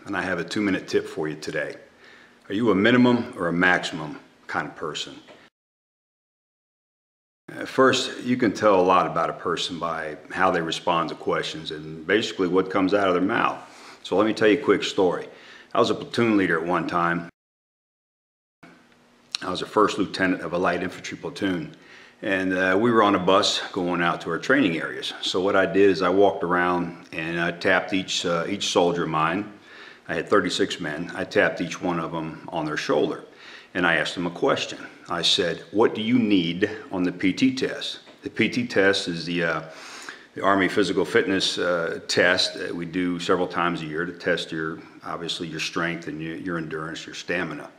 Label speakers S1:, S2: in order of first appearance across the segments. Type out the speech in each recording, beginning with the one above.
S1: and I have a 2-minute tip for you today. Are you a minimum or a maximum kind of person? First, you can tell a lot about a person by how they respond to questions and basically what comes out of their mouth. So let me tell you a quick story. I was a platoon leader at one time. I was a first lieutenant of a light infantry platoon, and we were on a bus going out to our training areas. So what I did is I walked around and I tapped each soldier of mine. I had 36 men. I tapped each one of them on their shoulder, and I asked them a question. I said, what do you need on the PT test? The PT test is the Army Physical Fitness test that we do several times a year to test obviously your strength and your endurance, your stamina.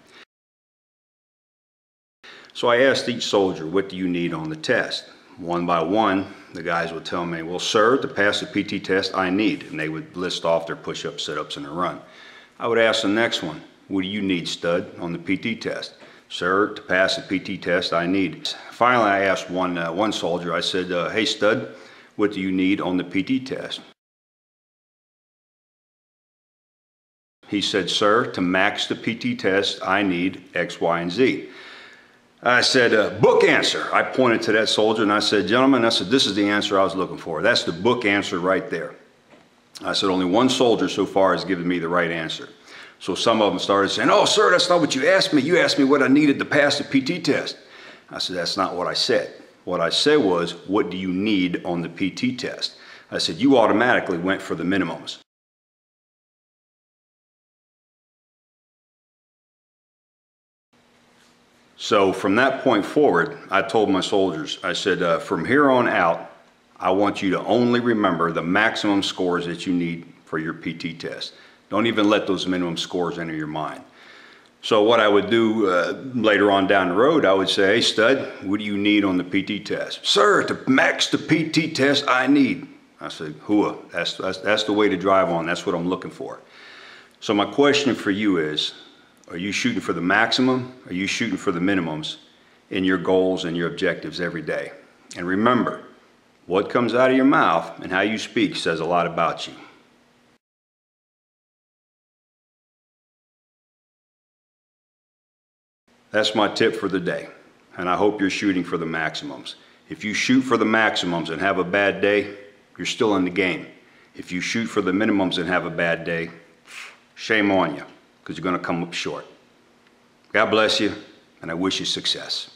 S1: So I asked each soldier, what do you need on the test? One by one, the guys would tell me, well, sir, to pass the PT test, I need. And they would list off their push-ups, sit-ups, and a run. I would ask the next one, what do you need, stud, on the PT test? Sir, to pass the PT test, I need. Finally, I asked one soldier, I said, hey, stud, what do you need on the PT test? He said, sir, to max the PT test, I need X, Y, and Z. I said, book answer. I pointed to that soldier and I said, gentlemen, I said, this is the answer I was looking for. That's the book answer right there. I said, only one soldier so far has given me the right answer. So some of them started saying, oh, sir, that's not what you asked me. You asked me what I needed to pass the PT test. I said, that's not what I said. What I said was, what do you need on the PT test? I said, you automatically went for the minimums. So from that point forward, I told my soldiers, I said, from here on out, I want you to only remember the maximum scores that you need for your PT test. Don't even let those minimum scores enter your mind. So what I would do later on down the road, I would say, hey, stud, what do you need on the PT test? Sir, to max the PT test, I need. I said, hooah, that's the way to drive on. That's what I'm looking for. So my question for you is, are you shooting for the maximum? Are you shooting for the minimums in your goals and your objectives every day? And remember, what comes out of your mouth and how you speak says a lot about you. That's my tip for the day, and I hope you're shooting for the maximums. If you shoot for the maximums and have a bad day, you're still in the game. If you shoot for the minimums and have a bad day, shame on you, because you're going to come up short. God bless you, and I wish you success.